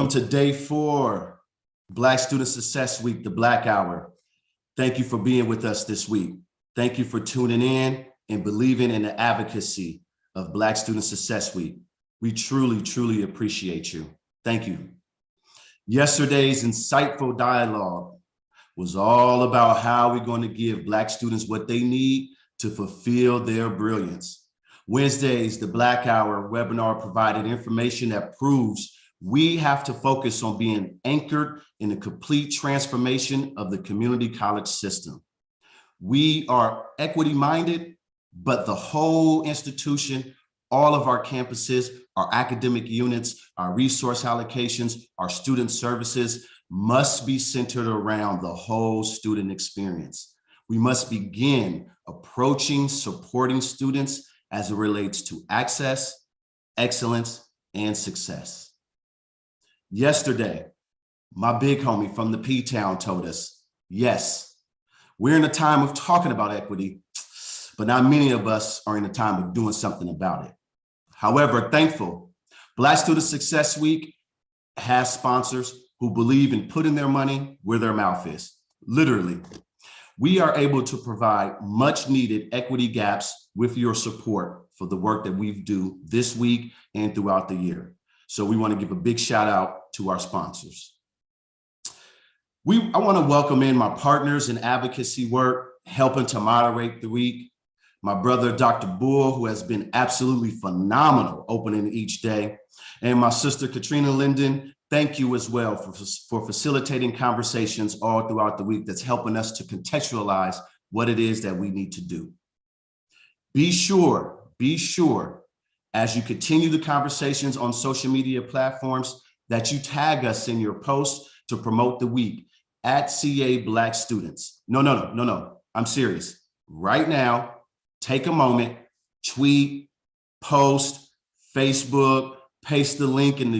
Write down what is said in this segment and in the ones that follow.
Welcome to day 4, Black Student Success Week, the Black Hour. Thank you for being with us this week. Thank you for tuning in and believing in the advocacy of Black Student Success Week. We truly, truly appreciate you. Thank you. Yesterday's insightful dialogue was all about how we're going to give Black students what they need to fulfill their brilliance. Wednesday's The Black Hour webinar provided information that proves we have to focus on being anchored in the complete transformation of the community college system. We are equity-minded, but the whole institution, all of our campuses, our academic units, our resource allocations, our student services must be centered around the whole student experience. We must begin approaching supporting students as it relates to access, excellence, and success. Yesterday, my big homie from the P-Town told us, yes, we're in a time of talking about equity, but not many of us are in a time of doing something about it. However, thankful, Black Student Success Week has sponsors who believe in putting their money where their mouth is. Literally, we are able to provide much needed equity gaps with your support for the work that we do this week and throughout the year. So we want to give a big shout out to our sponsors. I want to welcome in my partners in advocacy work, helping to moderate the week. My brother, Dr. Bull, who has been absolutely phenomenal opening each day. And my sister, Katrina Linden, thank you as well for facilitating conversations all throughout the week that's helping us to contextualize what it is that we need to do. Be sure, as you continue the conversations on social media platforms, that you tag us in your posts to promote the week at CA Black Students. No, I'm serious. Right now, take a moment, tweet, post, Facebook, paste the link on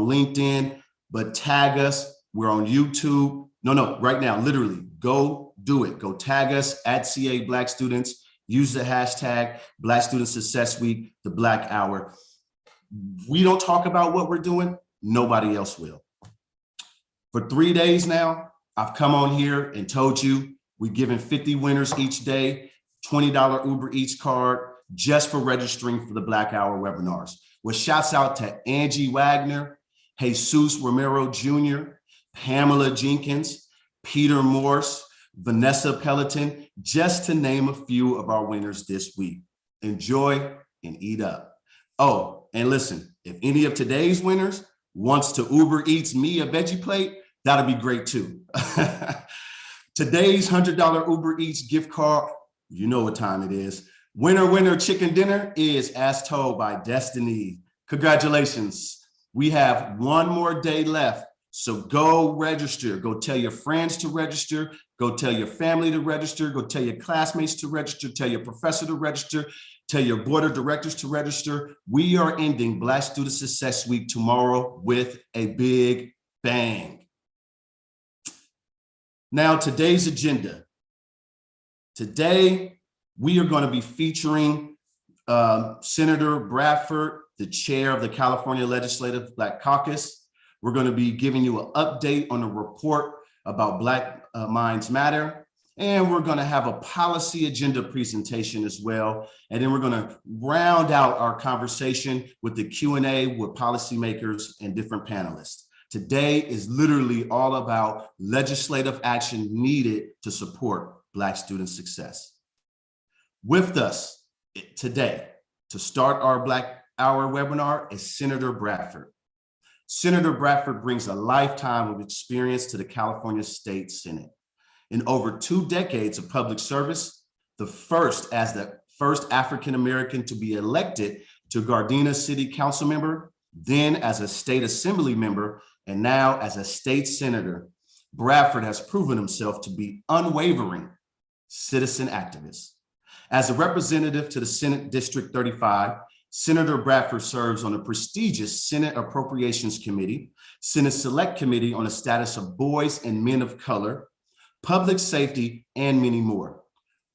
LinkedIn, but tag us. We're on YouTube. No, right now, literally, go do it. Go tag us at CA Black Students. Use the hashtag Black Student Success Week, the Black Hour. We don't talk about what we're doing, nobody else will. For 3 days now, I've come on here and told you we're giving 50 winners each day, $20 Uber Eats card just for registering for the Black Hour webinars. With shouts out to Angie Wagner, Jesus Romero Jr., Pamela Jenkins, Peter Morse, Vanessa Peloton, just to name a few of our winners this week. Enjoy and eat up. Oh, and listen, if any of today's winners wants to Uber Eats me a veggie plate, that'll be great too. Today's $100 Uber Eats gift card, you know what time it is. Winner chicken dinner is as told by Destiny. Congratulations. We have one more day left. So go register, go tell your friends to register, go tell your family to register, go tell your classmates to register, tell your professor to register, tell your board of directors to register. We are ending Black Student Success Week tomorrow with a big bang. Now, today's agenda. Today, we are going to be featuring Senator Bradford, the chair of the California Legislative Black Caucus. We're going to be giving you an update on a report about Black Minds Matter. And we're going to have a policy agenda presentation as well. And then we're going to round out our conversation with the Q&A with policymakers and different panelists. Today is literally all about legislative action needed to support Black student success. With us today to start our Black Hour webinar is Senator Bradford. Senator Bradford brings a lifetime of experience to the California State Senate. In over 2 decades of public service, the first African-American to be elected to Gardena City Council member, then as a state assembly member, and now as a state senator, Bradford has proven himself to be unwavering citizen activist. As a representative to the Senate District 35, Senator Bradford serves on the prestigious Senate Appropriations Committee, Senate Select Committee on the Status of Boys and Men of Color, Public Safety, and many more.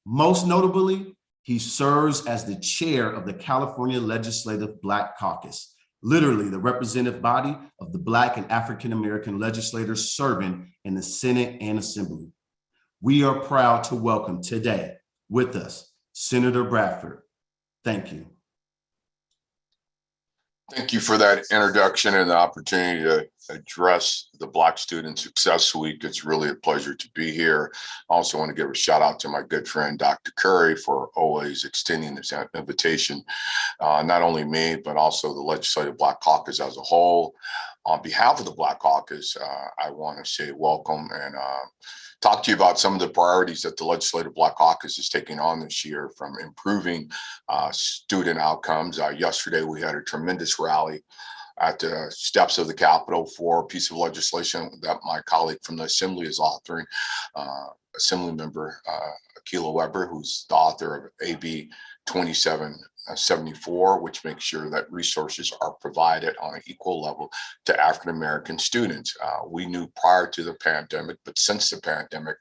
Most notably, he serves as the chair of the California Legislative Black Caucus, literally the representative body of the Black and African-American legislators serving in the Senate and Assembly. We are proud to welcome today with us, Senator Bradford. Thank you. Thank you for that introduction and the opportunity to address the Black Student Success Week. It's really a pleasure to be here. I also want to give a shout out to my good friend, Dr. Curry, for always extending this invitation, not only me, but also the Legislative Black Caucus as a whole. On behalf of the Black Caucus, I want to say welcome and talk to you about some of the priorities that the Legislative Black Caucus is taking on this year, from improving student outcomes. Yesterday, we had a tremendous rally at the steps of the Capitol for a piece of legislation that my colleague from the Assembly is authoring, Assemblymember Akila Weber, who's the author of AB 2774, which makes sure that resources are provided on an equal level to African-American students. We knew prior to the pandemic, but since the pandemic,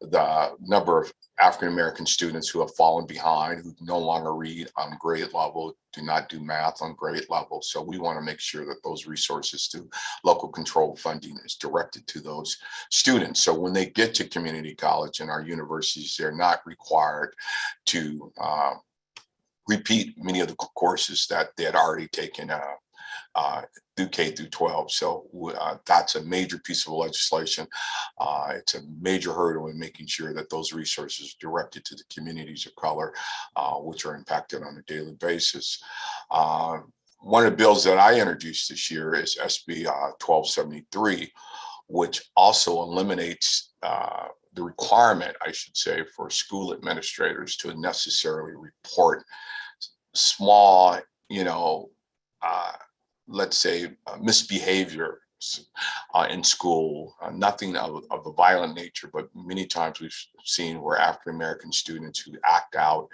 the number of African-American students who have fallen behind, who no longer read on grade level, do not do math on grade level. So we want to make sure that those resources through local control funding is directed to those students. So when they get to community college and our universities, they're not required to repeat many of the courses that they had already taken through K through 12. So that's a major piece of legislation. It's a major hurdle in making sure that those resources are directed to the communities of color, which are impacted on a daily basis. One of the bills that I introduced this year is SB 1273, which also eliminates the requirement, I should say, for school administrators to necessarily report small, let's say misbehavior in school, nothing of a violent nature, but many times we've seen where African-American students who act out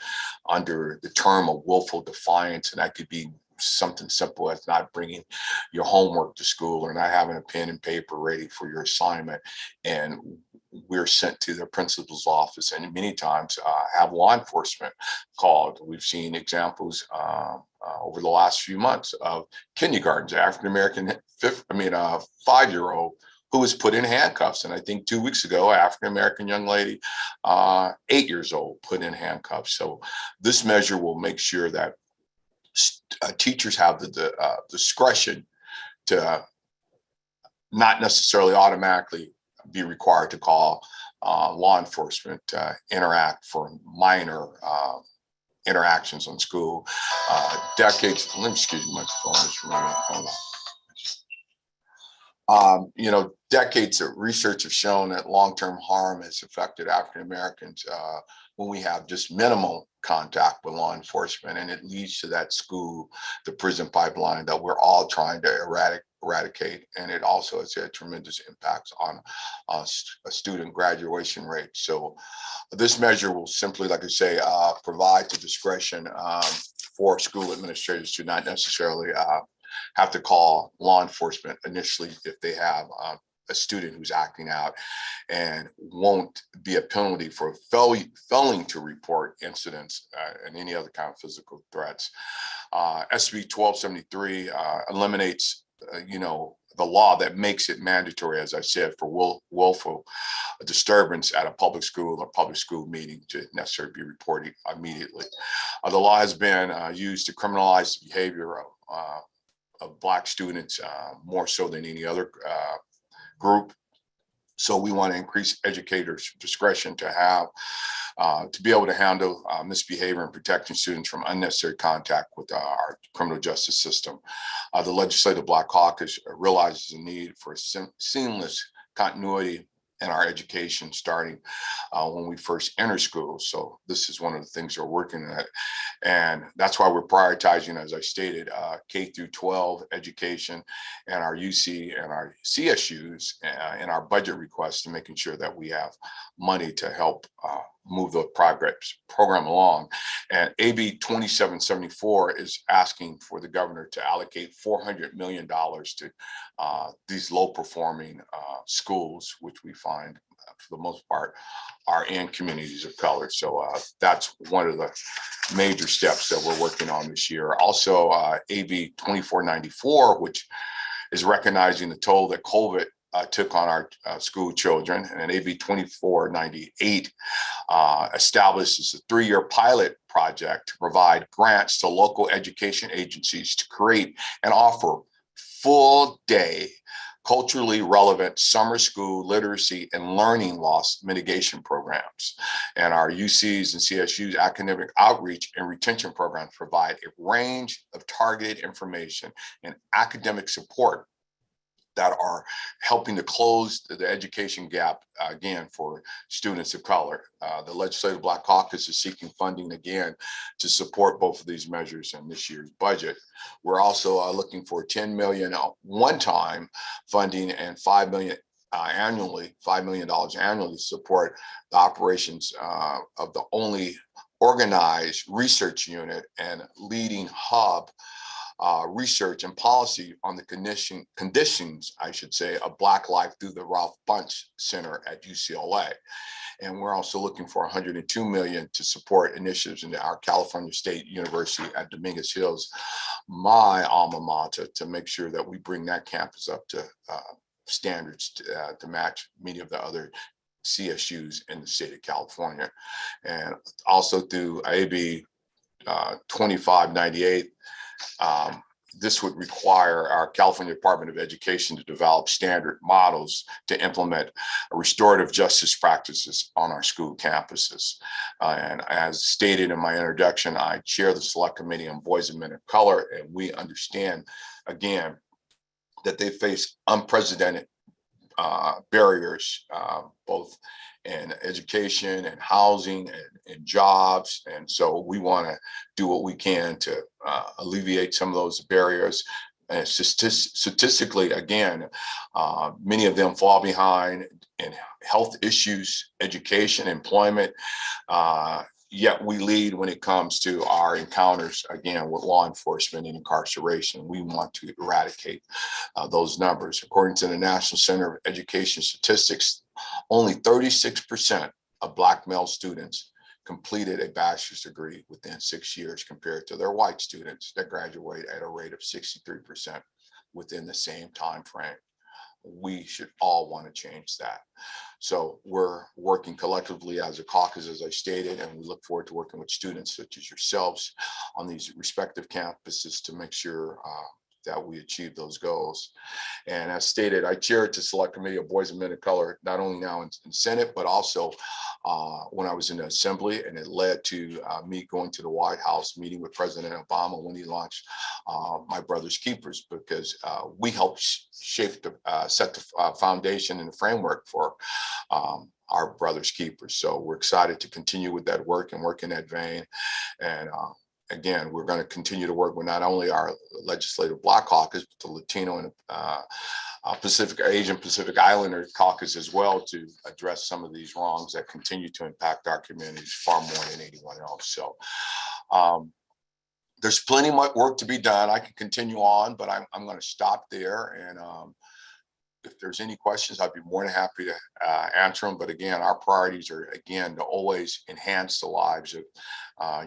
under the term of willful defiance, and that could be something simple as not bringing your homework to school or not having a pen and paper ready for your assignment, and we're sent to the principal's office, and many times have law enforcement called. We've seen examples over the last few months of kindergartens, African-American 5-year-old who was put in handcuffs. And I think 2 weeks ago, an African-American young lady, 8 years old, put in handcuffs. So this measure will make sure that teachers have the discretion to not necessarily automatically be required to call law enforcement to interact for minor interactions on school. Decades, excuse me, my phone is ringing. Decades of research have shown that long-term harm has affected African Americans when we have just minimal contact with law enforcement, and it leads to that school, the prison pipeline that we're all trying to eradicate. And it also has had tremendous impacts on a student graduation rate. So this measure will simply, like I say, provide the discretion for school administrators to not necessarily have to call law enforcement initially if they have a student who's acting out, and won't be a penalty for failing to report incidents and any other kind of physical threats. SB 1273 eliminates, the law that makes it mandatory, as I said, for willful disturbance at a public school or public school meeting to necessarily be reported immediately. The law has been used to criminalize the behavior of Black students more so than any other group. So we want to increase educators' discretion to have to be able to handle misbehavior and protecting students from unnecessary contact with our criminal justice system. The Legislative Black Caucus realizes the need for seamless continuity in our education starting when we first enter school. So this is one of the things we're working at. And that's why we're prioritizing, as I stated, K through 12 education and our UC and our CSUs in our budget requests, to making sure that we have money to help move the program along. And AB 2774 is asking for the governor to allocate $400 million to these low performing schools, which we find for the most part, are in communities of color. So that's one of the major steps that we're working on this year. Also, AB 2494, which is recognizing the toll that COVID took on our school children, and AB 2498 establishes a 3-year pilot project to provide grants to local education agencies to create and offer full-day culturally relevant summer school literacy and learning loss mitigation programs. And our UCs and CSUs academic outreach and retention programs provide a range of targeted information and academic support that are helping to close the education gap, again, for students of color. The Legislative Black Caucus is seeking funding again to support both of these measures in this year's budget. We're also looking for $10 million one-time funding and $5 million annually, $5 million annually to support the operations of the only organized research unit and leading hub research and policy on the conditions, I should say, of Black life through the Ralph Bunche Center at UCLA. And we're also looking for $102 million to support initiatives in our California State University at Dominguez Hills, my alma mater, to make sure that we bring that campus up to standards to match many of the other CSUs in the state of California. And also through AB 2598, this would require our California Department of Education to develop standard models to implement restorative justice practices on our school campuses. And as stated in my introduction, I chair the Select Committee on Boys and Men of Color, and we understand, again, that they face unprecedented barriers, both in education and housing and jobs. And so we want to do what we can to alleviate some of those barriers. And statistically, again, many of them fall behind in health issues, education, employment. Yet we lead when it comes to our encounters, again, with law enforcement and incarceration. We want to eradicate those numbers. According to the National Center of Education Statistics, only 36% of Black male students completed a bachelor's degree within 6 years compared to their white students that graduate at a rate of 63% within the same time frame. We should all want to change that. So we're working collectively as a caucus, as I stated, and we look forward to working with students such as yourselves on these respective campuses to make sure that we achieve those goals. And as stated, I chair the Select Committee of Boys and Men of Color, not only now in Senate, but also when I was in the Assembly, and it led to me going to the White House, meeting with President Obama when he launched My Brother's Keepers, because we helped set the foundation and the framework for our Brother's Keepers. So we're excited to continue with that work and work in that vein. And again, we're going to continue to work with not only our Legislative Black Caucus, but the Latino and Asian Pacific Islander caucus as well, to address some of these wrongs that continue to impact our communities far more than anyone else. So there's plenty of work to be done. I can continue on, but I'm going to stop there. And if there's any questions, I'd be more than happy to answer them. But again, our priorities are, again, to always enhance the lives of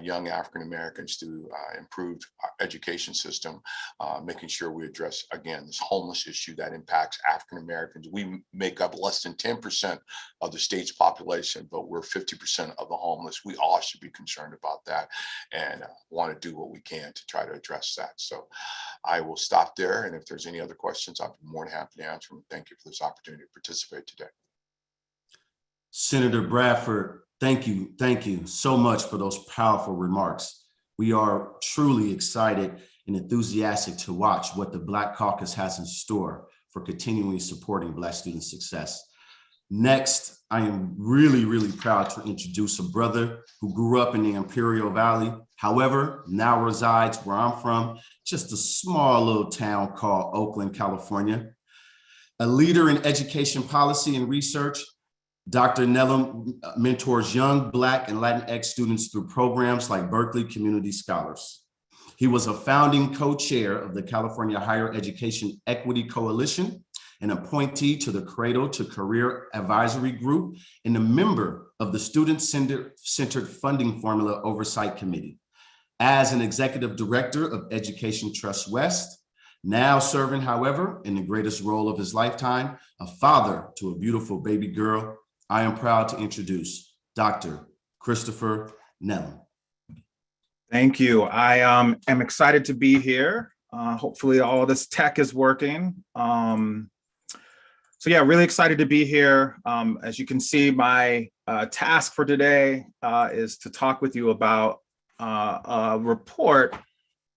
young African Americans through improved education system, making sure we address, again, this homeless issue that impacts African Americans. We make up less than 10% of the state's population, but we're 50% of the homeless. We all should be concerned about that and want to do what we can to try to address that. So I will stop there. And if there's any other questions, I'll be more than happy to answer them. Thank you for this opportunity to participate today. Senator Bradford, thank you so much for those powerful remarks. We are truly excited and enthusiastic to watch what the Black Caucus has in store for continuing supporting Black student success. Next, I am really proud to introduce a brother who grew up in the Imperial Valley, however, now resides where I'm from, just a small little town called Oakland, California. A leader in education policy and research, Dr. Nellum mentors young Black and Latinx students through programs like Berkeley Community Scholars. He was a founding co-chair of the California Higher Education Equity Coalition an appointee to the Cradle to Career Advisory Group, and a member of the Student-Centered Funding Formula Oversight Committee. As an executive director of Education Trust West, now serving, however, in the greatest role of his lifetime, a father to a beautiful baby girl, I am proud to introduce Dr. Christopher Nelson. Thank you. I am excited to be here. Hopefully all this tech is working. So yeah, really excited to be here. As you can see, my task for today is to talk with you about a report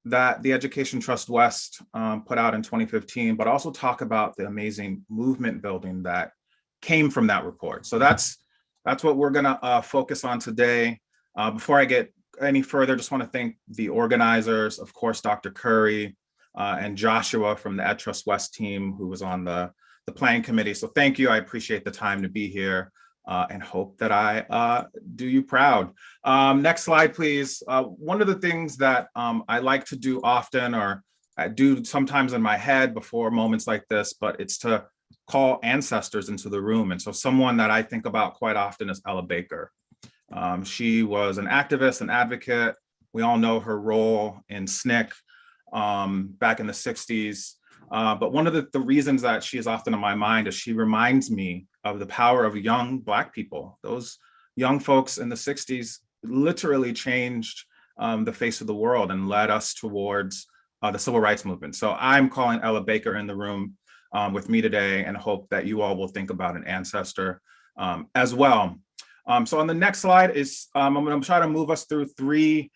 that the Education Trust West put out in 2015, but also talk about the amazing movement building that came from that report. So that's what we're gonna focus on today. Before I get any further, just want to thank the organizers, of course, Dr. Curry and Joshua from the Ed Trust West team, who was on the planning committee. So thank you. I appreciate the time to be here and hope that I do you proud. Next slide, please. One of the things that I like to do often, or I do sometimes in my head before moments like this, but it's to call ancestors into the room. And so someone that I think about quite often is Ella Baker. She was an activist, an advocate. We all know her role in SNCC back in the 60s. But one of the reasons that she is often in my mind is she reminds me of the power of young Black people. Those young folks in the 60s literally changed the face of the world and led us towards the civil rights movement. So I'm calling Ella Baker in the room with me today, and hope that you all will think about an ancestor as well. So on the next slide is, I'm going to try to move us through three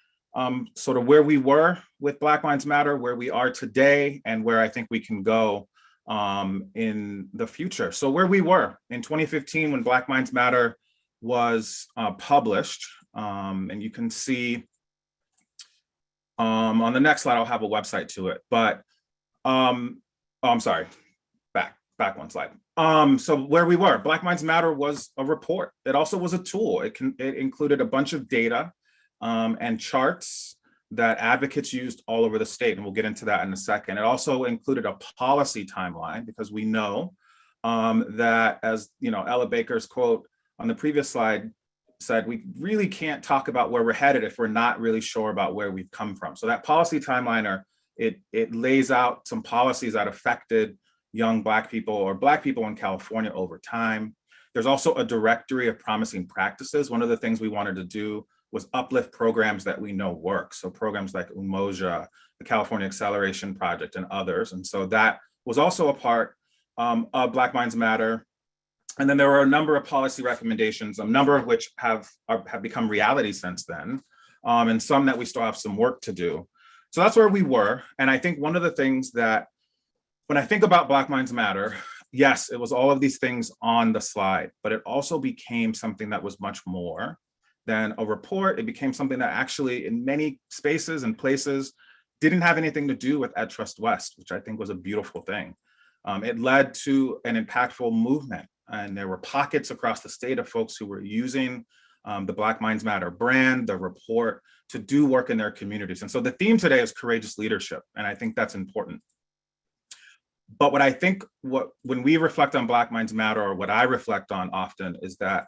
sort of where we were with Black Lives Matter, where we are today, and where I think we can go in the future. So where we were in 2015 when Black Lives Matter was published, and you can see on the next slide, I'll have a website to it, but I'm sorry, back one slide. So where we were, Black Lives Matter was a report. It also was a tool. It included a bunch of data and charts that advocates used all over the state, and we'll get into that in a second. It also included a policy timeline, because we know that, as you know, Ella Baker's quote on the previous slide said, we really can't talk about where we're headed if we're not really sure about where we've come from. So that policy timeline, it lays out some policies that affected young Black people or Black people in California over time. There's also a directory of promising practices. One of the things we wanted to do was uplift programs that we know work. So programs like Umoja, the California Acceleration Project, and others. And so that was also a part of Black Lives Matter. And then there were a number of policy recommendations, a number of which have become reality since then, and some that we still have some work to do. So that's where we were. And I think one of the things that, when I think about Black Lives Matter, yes, it was all of these things on the slide, but it also became something that was much more than a report. It became something that actually in many spaces and places didn't have anything to do with Ed Trust West, which I think was a beautiful thing. It led to an impactful movement, and there were pockets across the state of folks who were using the Black Lives Matter brand, the report, to do work in their communities. And so the theme today is courageous leadership, and I think that's important. But what I think, when we reflect on Black Lives Matter, or what I reflect on often, is that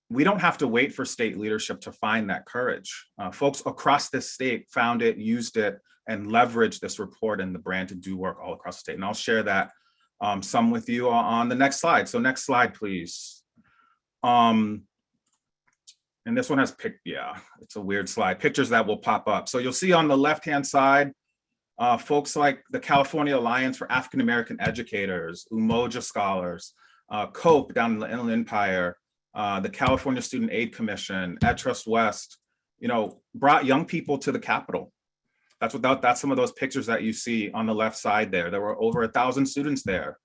we don't have to wait for state leadership to find that courage. Folks across this state found it, used it, and leveraged this report and the brand to do work all across the state. And I'll share that some with you on the next slide. So next slide, please. And this one has it's a weird slide, pictures that will pop up. So you'll see on the left-hand side, folks like the California Alliance for African American Educators, Umoja Scholars, COPE down in the Inland Empire, the California Student Aid Commission, Ed Trust West, brought young people to the Capitol. That's some of those pictures that you see on the left side there. There were over 1,000 students there,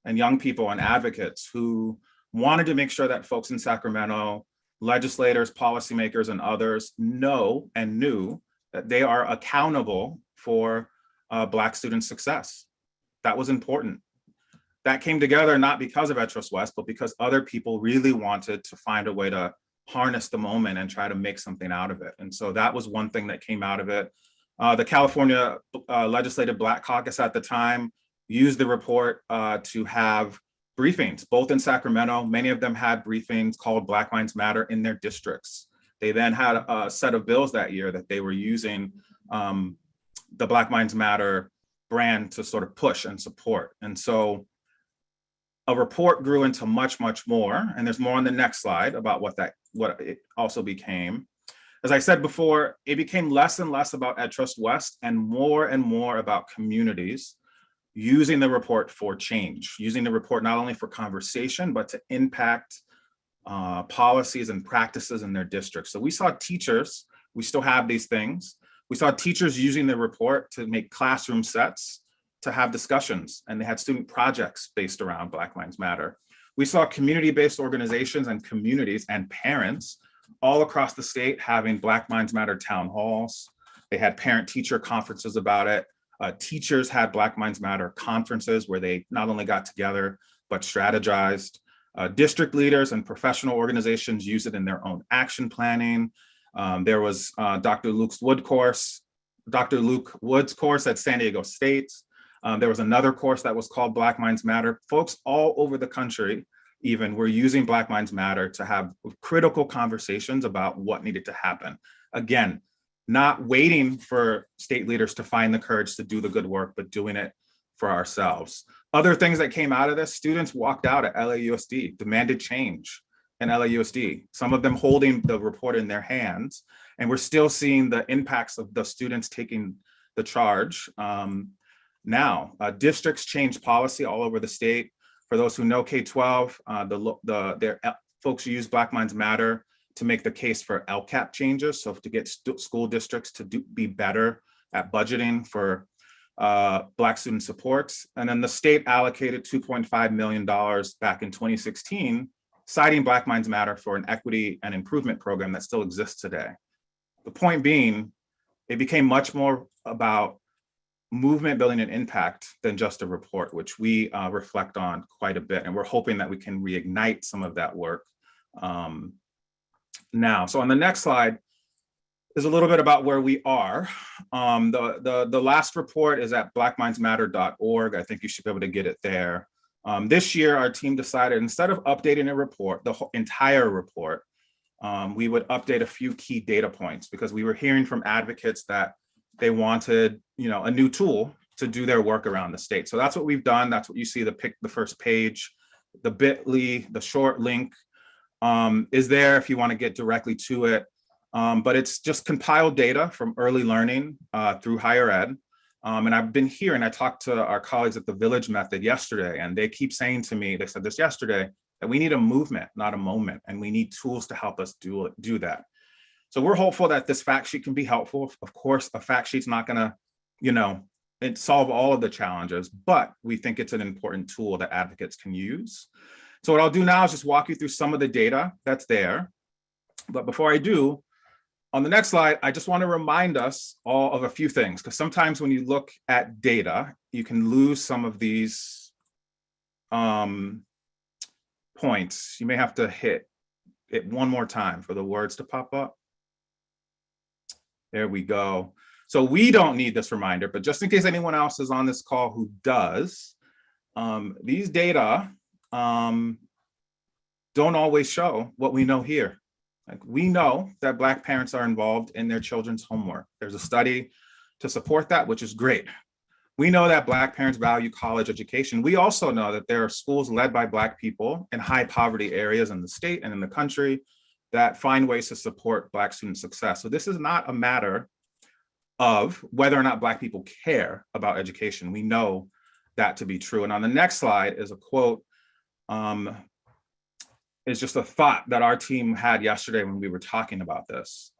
and young people and advocates who wanted to make sure that folks in Sacramento, legislators, policymakers, and others know and knew that they are accountable for Black student success. That was important. That came together not because of Ed Trust West, but because other people really wanted to find a way to harness the moment and try to make something out of it. And so that was one thing that came out of it. The California Legislative Black Caucus at the time used the report to have briefings, both in Sacramento. Many of them had briefings called Black Lives Matter in their districts. They then had a set of bills that year that they were using the Black Lives Matter brand to sort of push and support. And so a report grew into much, much more. And there's more on the next slide about what it also became. As I said before, it became less and less about EdTrust West and more about communities using the report for change, using the report not only for conversation, but to impact policies and practices in their districts. So we saw teachers, we still have these things. We saw teachers using the report to make classroom sets, to have discussions, and they had student projects based around Black Lives Matter. We saw community-based organizations and communities and parents all across the state having Black Lives Matter town halls. They had parent-teacher conferences about it. Teachers had Black Lives Matter conferences where they not only got together, but strategized. District leaders and professional organizations used it in their own action planning. There was Dr. Luke Wood's course at San Diego State. There was another course that was called Black Lives Matter. Folks all over the country even were using Black Lives Matter to have critical conversations about what needed to happen. Again, not waiting for state leaders to find the courage to do the good work, but doing it for ourselves. Other things that came out of this, students walked out at LAUSD, demanded change in LAUSD, some of them holding the report in their hands. And we're still seeing the impacts of the students taking the charge now. Districts changed policy all over the state. For those who know K-12, their folks use Black Lives Matter to make the case for LCAP changes. So to get school districts to be better at budgeting for Black student supports. And then the state allocated $2.5 million back in 2016, citing Black Lives Matter for an equity and improvement program that still exists today. The point being, it became much more about movement building and impact than just a report, which we reflect on quite a bit. And we're hoping that we can reignite some of that work now. So on the next slide is a little bit about where we are. The last report is at blacklivesmatter.org. I think you should be able to get it there. This year, our team decided instead of updating a report, the entire report, we would update a few key data points because we were hearing from advocates that they wanted, a new tool to do their work around the state. So that's what we've done. That's what you see, the first page, the bit.ly, the short link is there if you want to get directly to it. But it's just compiled data from early learning through higher ed. And I've been here and I talked to our colleagues at the Village Method yesterday, and they keep saying to me, they said this yesterday, that we need a movement, not a moment, and we need tools to help us do that. So we're hopeful that this fact sheet can be helpful. Of course, a fact sheet's not gonna, solve all of the challenges, but we think it's an important tool that advocates can use. So what I'll do now is just walk you through some of the data that's there. But before I do, on the next slide, I just want to remind us all of a few things, because sometimes when you look at data, you can lose some of these points. You may have to hit it one more time for the words to pop up. There we go. So we don't need this reminder, but just in case anyone else is on this call who does, these data don't always show what we know here. Like, we know that Black parents are involved in their children's homework. There's a study to support that, which is great. We know that Black parents value college education. We also know that there are schools led by Black people in high poverty areas in the state and in the country that find ways to support Black student success. So this is not a matter of whether or not Black people care about education. We know that to be true. And on the next slide is a quote, is just a thought that our team had yesterday when we were talking about this.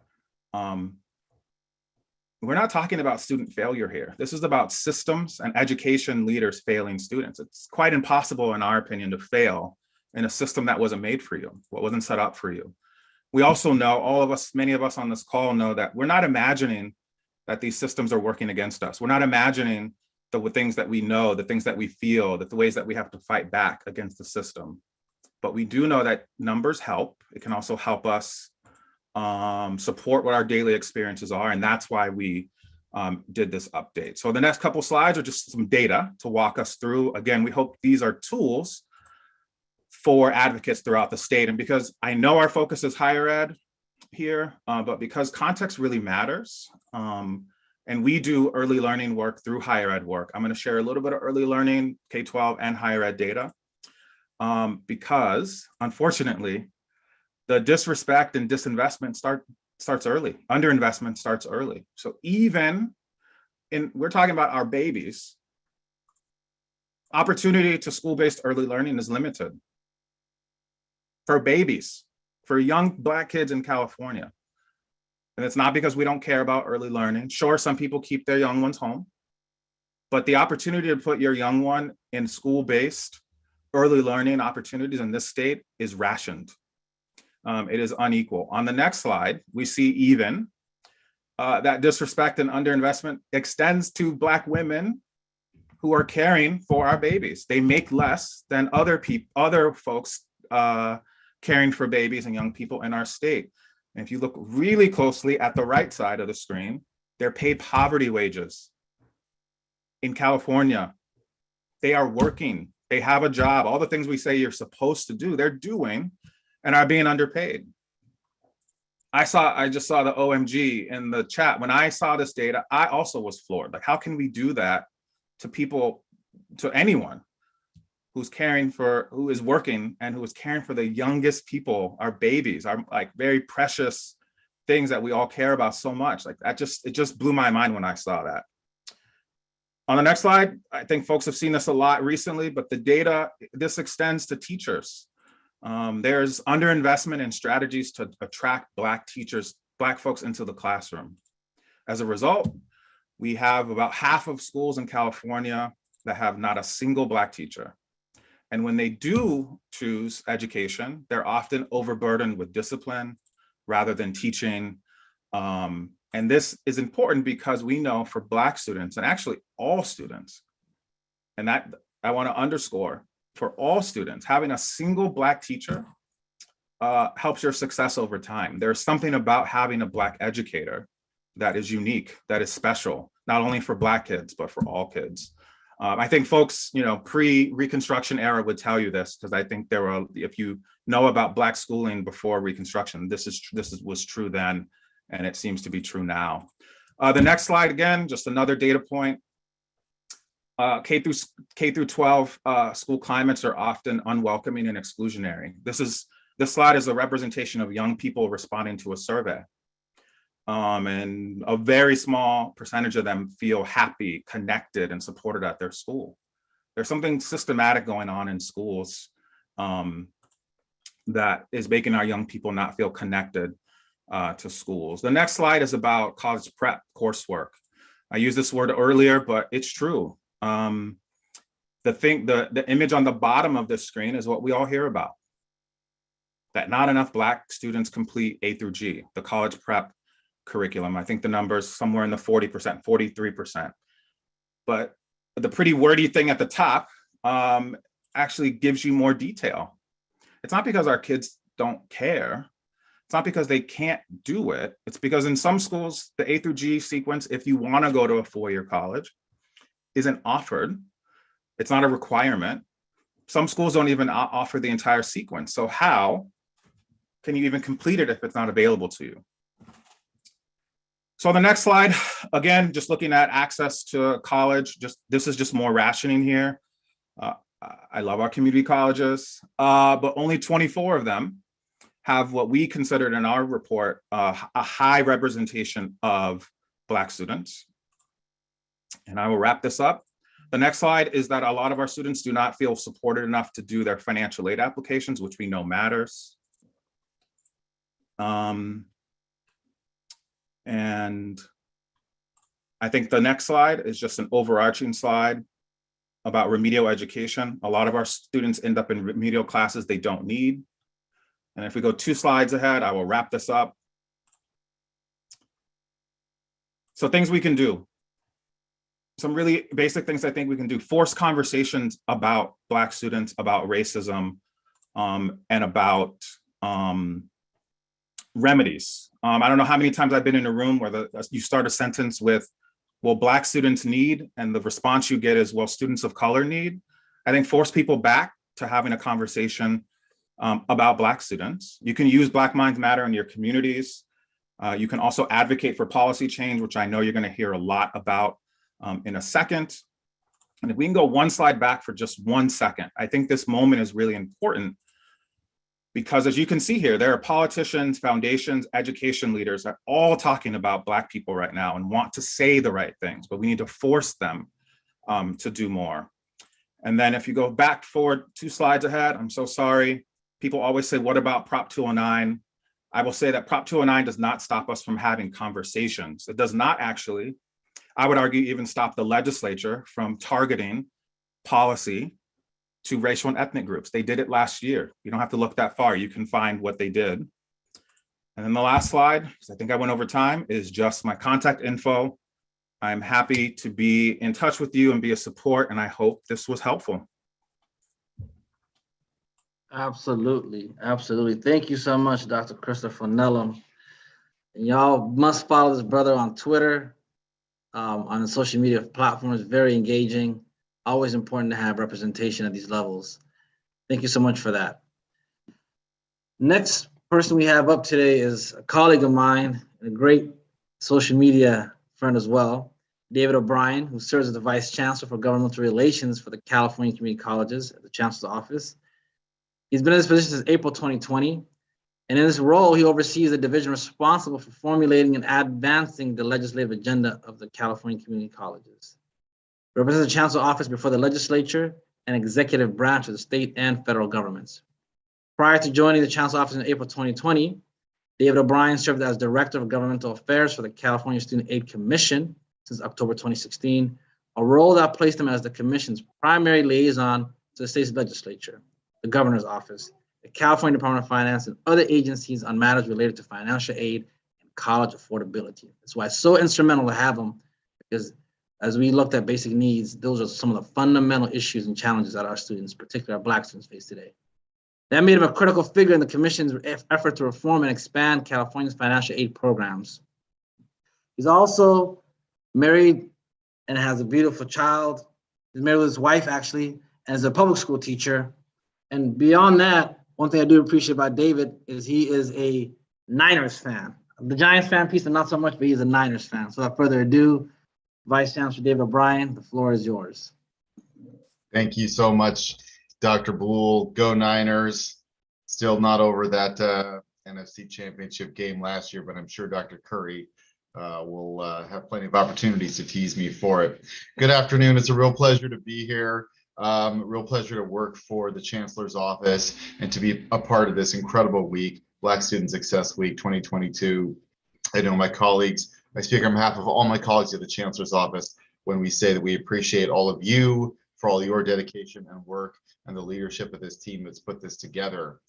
We're not talking about student failure here. This is about systems and education leaders failing students. It's quite impossible, in our opinion, to fail in a system that wasn't made for you, what wasn't set up for you. We also know, all of us, many of us on this call know that we're not imagining that these systems are working against us. We're not imagining the things that we know, the things that we feel, the ways that we have to fight back against the system. But we do know that numbers help. It can also help us support what our daily experiences are. And that's why we did this update. So the next couple slides are just some data to walk us through. Again, we hope these are tools for advocates throughout the state. And because I know our focus is higher ed here, but because context really matters, and we do early learning work through higher ed work, I'm going to share a little bit of early learning, K-12 and higher ed data, because unfortunately, the disrespect and disinvestment starts early. Underinvestment starts early. So even we're talking about our babies, opportunity to school-based early learning is limited for babies, for young Black kids in California. And it's not because we don't care about early learning. Sure, some people keep their young ones home, but the opportunity to put your young one in school-based early learning opportunities in this state is rationed. It is unequal. On the next slide, we see even that disrespect and underinvestment extends to Black women who are caring for our babies. They make less than other folks caring for babies and young people in our state. And if you look really closely at the right side of the screen, they're paid poverty wages. In California, they are working, they have a job, all the things we say you're supposed to do, they're doing and are being underpaid. I just saw the OMG in the chat. When I saw this data, I also was floored. Like, how can we do that to people, to anyone who is working and who is caring for the youngest people, our babies, our like very precious things that we all care about so much. Like it just blew my mind when I saw that. On the next slide, I think folks have seen this a lot recently, but the data, this extends to teachers. There's underinvestment in strategies to attract Black teachers, Black folks into the classroom. As a result, we have about half of schools in California that have not a single Black teacher. And when they do choose education, they're often overburdened with discipline rather than teaching. And this is important because we know for Black students, and actually all students, and that I want to underscore, for all students, having a single Black teacher helps your success over time. There's something about having a Black educator that is unique, that is special, not only for Black kids, but for all kids. I think folks, pre-Reconstruction era would tell you this, because I think if you know about Black schooling before Reconstruction, this was true then, and it seems to be true now. The next slide, again, just another data point. K through 12 school climates are often unwelcoming and exclusionary. This slide is a representation of young people responding to a survey. And a very small percentage of them feel happy, connected, and supported at their school. There's something systematic going on in schools that is making our young people not feel connected to schools. The next slide is about college prep coursework. I used this word earlier, but it's true. The image on the bottom of this screen is what we all hear about, that not enough Black students complete A through G, the college prep curriculum. I think the number is somewhere in the 40%, 43%. But the pretty wordy thing at the top actually gives you more detail. It's not because our kids don't care. It's not because they can't do it. It's because in some schools, the A through G sequence, if you want to go to a four-year college, isn't offered. It's not a requirement. Some schools don't even offer the entire sequence. So how can you even complete it if it's not available to you? So the next slide, again, just looking at access to college, this is just more rationing here. I love our community colleges, but only 24 of them have what we considered in our report a high representation of Black students. And I will wrap this up. The next slide is that a lot of our students do not feel supported enough to do their financial aid applications, which we know matters. And I think the next slide is just an overarching slide about remedial education. A lot of our students end up in remedial classes they don't need. And if we go 2 slides ahead, I will wrap this up. So things we can do. Some really basic things I think we can do. Force conversations about Black students, about racism, and about remedies. I don't know how many times I've been in a room where you start a sentence with well, Black students need, and the response you get is, well, students of color need, I think force people back to having a conversation about Black students. You can use Black Minds Matter in your communities. You can also advocate for policy change, which I know you're going to hear a lot about in a second. And if we can go one slide back for just 1 second, I think this moment is really important because, as you can see here, there are politicians, foundations, education leaders that are all talking about Black people right now and want to say the right things, but we need to force them to do more. And then if you go back forward 2 slides ahead, I'm so sorry. People always say, what about Prop 209? I will say that Prop 209 does not stop us from having conversations. It does not actually, I would argue, even stop the legislature from targeting policy to racial and ethnic groups. They did it last year. You don't have to look that far. You can find what they did. And then the last slide, because I think I went over time, is just my contact info. I'm happy to be in touch with you and be a support, and I hope this was helpful. Absolutely, absolutely. Thank you so much, Dr. Christopher Nellum. And y'all must follow this brother on Twitter, on the social media platforms, very engaging. Always important to have representation at these levels. Thank you so much for that. Next person we have up today is a colleague of mine and a great social media friend as well, David O'Brien, who serves as the Vice Chancellor for Governmental Relations for the California Community Colleges at the Chancellor's Office. He's been in this position since April 2020, and in this role, he oversees the division responsible for formulating and advancing the legislative agenda of the California Community Colleges. He represents the Chancellor's Office before the Legislature and executive branch of the state and federal governments. Prior to joining the Chancellor's Office in April 2020, David O'Brien served as Director of Governmental Affairs for the California Student Aid Commission since October 2016, a role that placed him as the Commission's primary liaison to the state's legislature, the Governor's Office, the California Department of Finance, and other agencies on matters related to financial aid and college affordability. That's why it's so instrumental to have him, because as we looked at basic needs, those are some of the fundamental issues and challenges that our students, particularly our Black students, face today. That made him a critical figure in the Commission's effort to reform and expand California's financial aid programs. He's also married and has a beautiful child. He's married with his wife, actually, and is a public school teacher. And beyond that, one thing I do appreciate about David is he is a Niners fan. The Giants fan piece, and not so much, but he's a Niners fan. So without further ado, Vice Chancellor David O'Brien, the floor is yours. Thank you so much, Dr. Boole. Go Niners. Still not over that NFC Championship game last year, but I'm sure Dr. Curry will have plenty of opportunities to tease me for it. Good afternoon. It's a real pleasure to be here. Real pleasure to work for the Chancellor's Office and to be a part of this incredible week, Black Student Success Week 2022. I know my colleagues, I speak on behalf of all my colleagues at the Chancellor's Office when we say that we appreciate all of you for all your dedication and work and the leadership of this team that's put this together.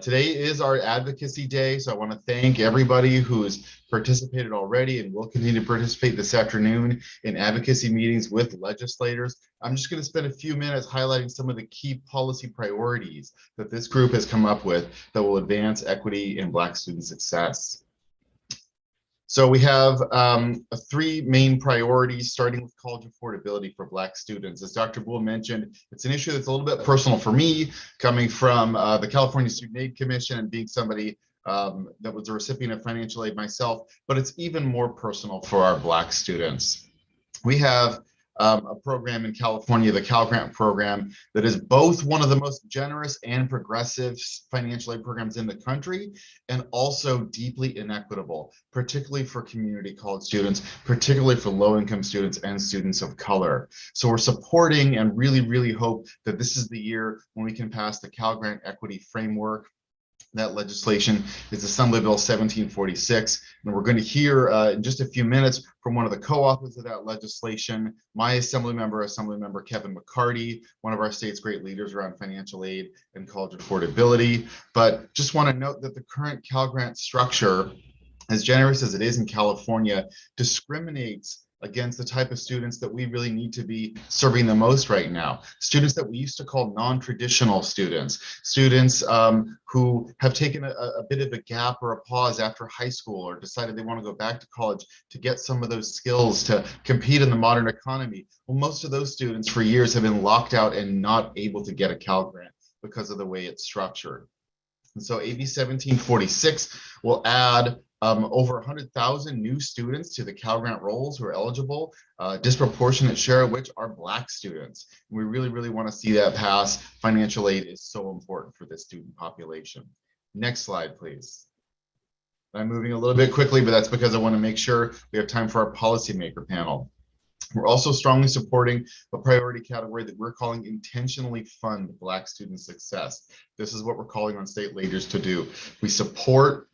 Today is our advocacy day, so I want to thank everybody who's participated already and will continue to participate this afternoon in advocacy meetings with legislators. I'm just going to spend a few minutes highlighting some of the key policy priorities that this group has come up with that will advance equity in Black student success. So we have 3 main priorities, starting with college affordability for Black students. As Dr. Boole mentioned, it's an issue that's a little bit personal for me, coming from the California Student Aid Commission and being somebody that was a recipient of financial aid myself, but it's even more personal for our Black students. We have a program in California, the Cal Grant program, that is both one of the most generous and progressive financial aid programs in the country, and also deeply inequitable, particularly for community college students, particularly for low-income students and students of color. So we're supporting and really hope that this is the year when we can pass the Cal Grant Equity Framework. That legislation is Assembly Bill 1746, and we're going to hear in just a few minutes from one of the co-authors of that legislation, my Assemblymember Kevin Mccarty, one of our state's great leaders around financial aid and college affordability. But just want to note that the current Cal Grant structure, as generous as it is in California, discriminates against the type of students that we really need to be serving the most right now. Students that we used to call non-traditional students, students who have taken a bit of a gap or a pause after high school or decided they want to go back to college to get some of those skills to compete in the modern economy. Well, most of those students for years have been locked out and not able to get a Cal Grant because of the way it's structured. And so AB 1746 will add over 100,000 new students to the Cal Grant rolls who are eligible, disproportionate share of which are Black students. And we really, really want to see that pass. Financial aid is so important for this student population. Next slide, please. I'm moving a little bit quickly, but that's because I want to make sure we have time for our policymaker panel. We're also strongly supporting a priority category that we're calling intentionally fund Black student success. This is what we're calling on state leaders to do. We support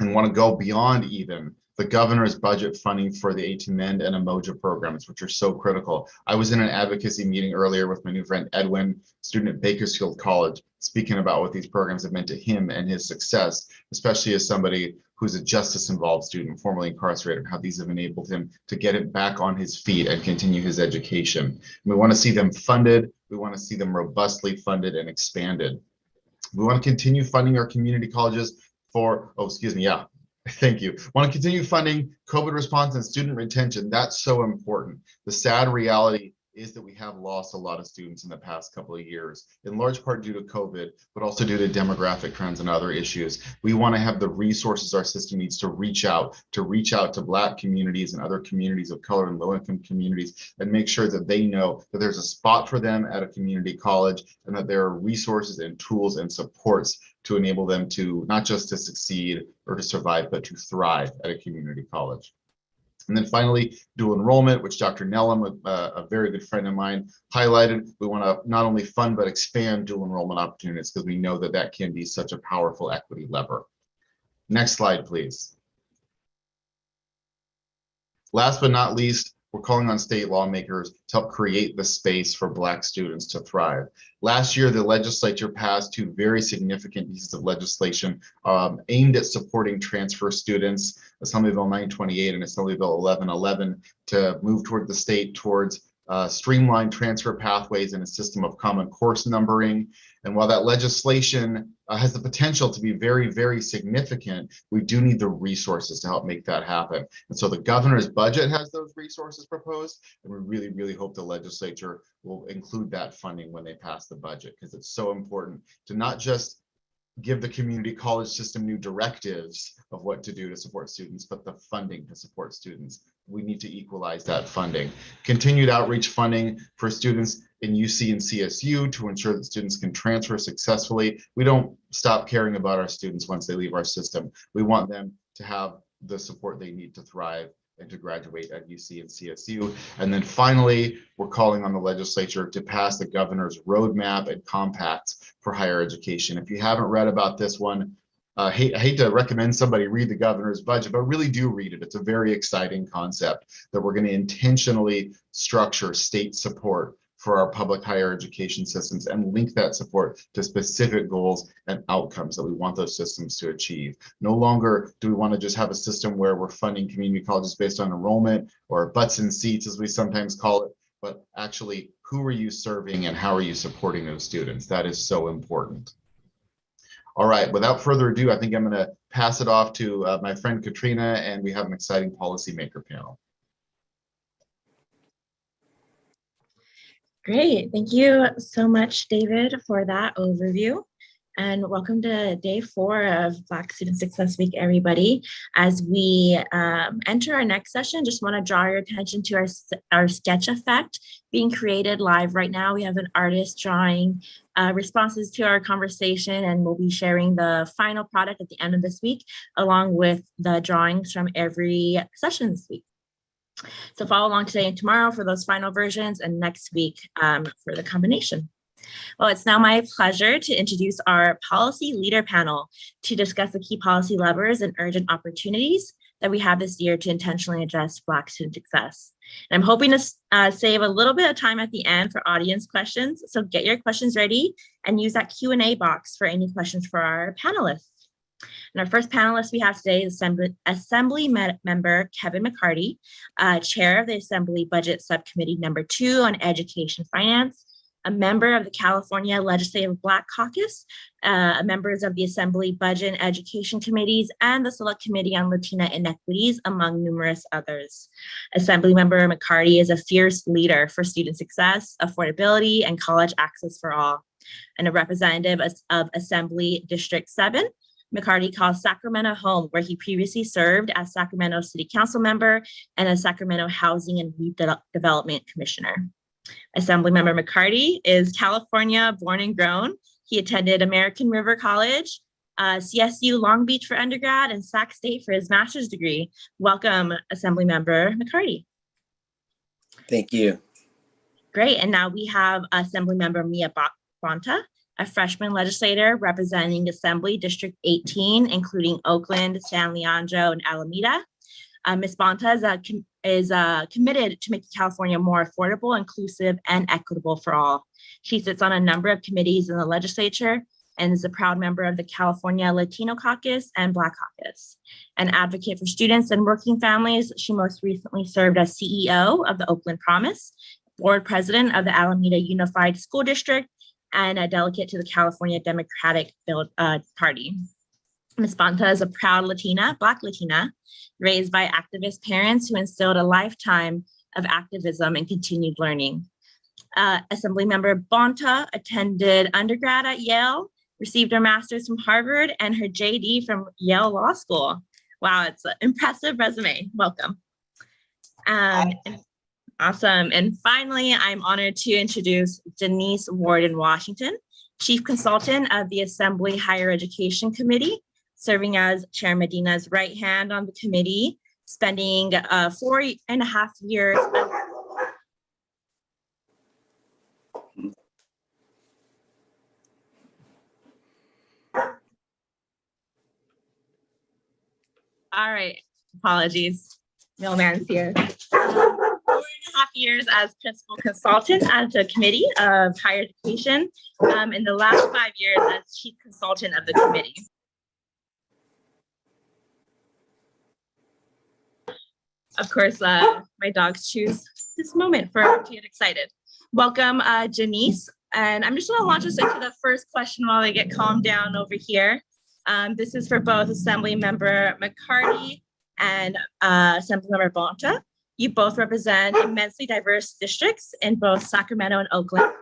and want to go beyond even the governor's budget funding for the AIT-MEND and Emoja programs, which are so critical. I was in an advocacy meeting earlier with my new friend Edwin, student at Bakersfield College, speaking about what these programs have meant to him and his success, especially as somebody who's a justice-involved student, formerly incarcerated, how these have enabled him to get it back on his feet and continue his education. And we want to see them funded. We want to see them robustly funded and expanded. We want to continue funding our community colleges for, thank you. Want to continue funding COVID response and student retention. That's so important. The sad reality is that we have lost a lot of students in the past couple of years, in large part due to COVID, but also due to demographic trends and other issues. We want to have the resources our system needs to reach out to Black communities and other communities of color and low-income communities and make sure that they know that there's a spot for them at a community college and that there are resources and tools and supports to enable them to not just to succeed or to survive, but to thrive at a community college. And then finally, dual enrollment, which Dr. Nellam, a very good friend of mine, highlighted. We want to not only fund, but expand dual enrollment opportunities because we know that that can be such a powerful equity lever. Next slide, please. Last but not least, we're calling on state lawmakers to help create the space for Black students to thrive. Last year, the legislature passed two very significant pieces of legislation aimed at supporting transfer students, Assembly Bill 928 and Assembly Bill 1111, to move toward the state towards streamlined transfer pathways and a system of common course numbering. And while that legislation has the potential to be very, very significant, we do need the resources to help make that happen. And so the governor's budget has those resources proposed, and we really, really hope the legislature will include that funding when they pass the budget, because it's so important to not just give the community college system new directives of what to do to support students, but the funding to support students. We need to equalize that funding. Continued outreach funding for students in UC and CSU to ensure that students can transfer successfully. We don't stop caring about our students once they leave our system. We want them to have the support they need to thrive and to graduate at UC and CSU. And then finally, we're calling on the legislature to pass the governor's roadmap and compacts for higher education. If you haven't read about this one, I hate to recommend somebody read the governor's budget, but really do read it. It's a very exciting concept that we're going to intentionally structure state support for our public higher education systems and link that support to specific goals and outcomes that we want those systems to achieve. No longer do we want to just have a system where we're funding community colleges based on enrollment or butts and seats, as we sometimes call it, but actually, who are you serving and how are you supporting those students? That is so important. All right, without further ado, I think I'm going to pass it off to my friend Katrina, and we have an exciting policymaker panel. Great. Thank you so much, David, for that overview. And welcome to day 4 of Black Student Success Week, everybody. As we enter our next session, just want to draw your attention to our sketch effect being created live right now. We have an artist drawing responses to our conversation, and we'll be sharing the final product at the end of this week, along with the drawings from every session this week. So follow along today and tomorrow for those final versions, and next week for the combination. Well, it's now my pleasure to introduce our policy leader panel to discuss the key policy levers and urgent opportunities that we have this year to intentionally address Black student success. And I'm hoping to save a little bit of time at the end for audience questions. So get your questions ready and use that Q&A box for any questions for our panelists. And our first panelist we have today is Assembly Member Kevin Mccarty, Chair of the Assembly Budget Subcommittee number 2 on Education Finance, a member of the California Legislative Black Caucus, members of the Assembly Budget and Education Committees, and the Select Committee on Latina Inequities, among numerous others. Assemblymember McCarty is a fierce leader for student success, affordability, and college access for all, and a representative of Assembly District 7. McCarty calls Sacramento home, where he previously served as Sacramento City Council member and as Sacramento Housing and Redevelopment Commissioner. Assemblymember McCarty is California born and grown. He attended American River College, CSU Long Beach for undergrad, and Sac State for his master's degree. Welcome, Assemblymember McCarty. Thank you. Great, and now we have Assemblymember Mia Bonta, a freshman legislator representing Assembly District 18, including Oakland, San Leandro, and Alameda. Ms. Bonta is committed to making California more affordable, inclusive, and equitable for all. She sits on a number of committees in the legislature and is a proud member of the California Latino Caucus and Black Caucus. An advocate for students and working families, she most recently served as CEO of the Oakland Promise, board president of the Alameda Unified School District, and a delegate to the California Democratic Party. Ms. Bonta is a proud Latina, Black Latina, raised by activist parents who instilled a lifetime of activism and continued learning. Assemblymember Bonta attended undergrad at Yale, received her master's from Harvard and her JD from Yale Law School. Wow, it's an impressive resume. Welcome. Awesome. And finally, I'm honored to introduce Denise Ward in Washington, Chief Consultant of the Assembly Higher Education Committee, serving as Chair Medina's right hand on the committee, spending 4.5 years. All right, apologies, mailman's here. 4.5 years as principal consultant at the Committee of Higher Education, and the last 5 years as chief consultant of the committee. Of course, my dogs choose this moment to get excited. Welcome, Denise. And I'm just going to launch us into the first question while they get calmed down over here. This is for both Assemblymember McCarty and Assemblymember Bonta. You both represent immensely diverse districts in both Sacramento and Oakland.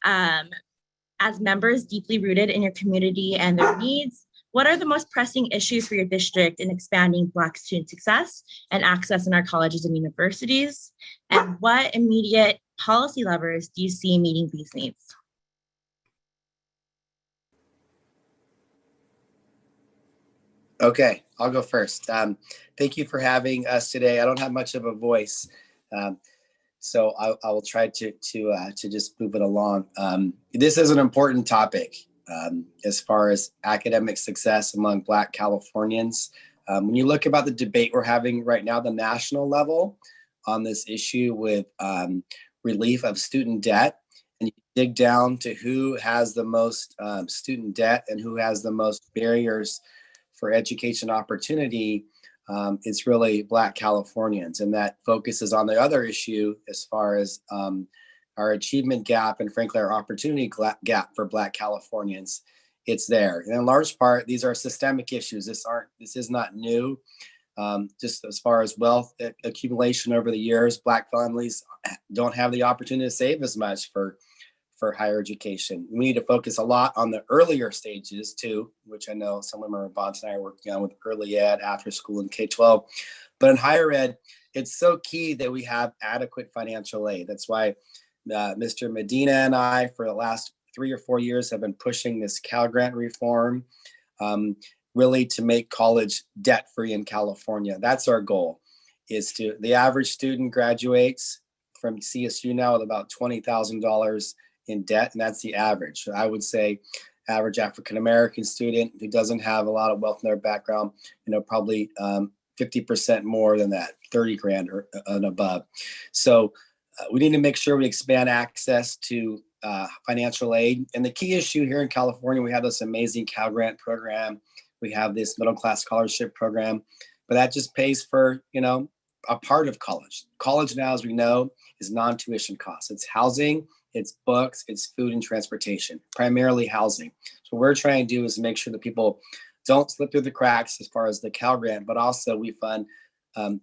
As members deeply rooted in your community and their needs, what are the most pressing issues for your district in expanding Black student success and access in our colleges and universities? And what immediate policy levers do you see meeting these needs? Okay, I'll go first. Thank you for having us today. I don't have much of a voice, so I will try to just move it along. This is an important topic as far as academic success among Black Californians. When you look about the debate we're having right now, the national level on this issue with relief of student debt, and you dig down to who has the most student debt and who has the most barriers for education opportunity, it's really Black Californians. And that focuses on the other issue as far as our achievement gap and frankly, our opportunity gap for Black Californians. It's there. And in large part, these are systemic issues. This is not new. Just as far as wealth accumulation over the years, Black families don't have the opportunity to save as much for higher education. We need to focus a lot on the earlier stages too, which I know some of my bonds and I are working on with early ed, after school, and K-12. But in higher ed, it's so key that we have adequate financial aid. That's why Mr. Medina and I, for the last 3 or 4 years, have been pushing this Cal Grant reform, really to make college debt-free in California. That's our goal, is to, the average student graduates from CSU now with about $20,000 in debt, and that's the average. So I would say average African-American student who doesn't have a lot of wealth in their background, probably 50% more than that, 30 grand or and above. So we need to make sure we expand access to financial aid. And the key issue here in California, we have this amazing Cal Grant program We have this middle class scholarship program, but that just pays for, a part of college. College now, as we know, is non-tuition costs. It's housing, it's books, it's food and transportation, primarily housing. So what we're trying to do is make sure that people don't slip through the cracks as far as the Cal Grant, but also we fund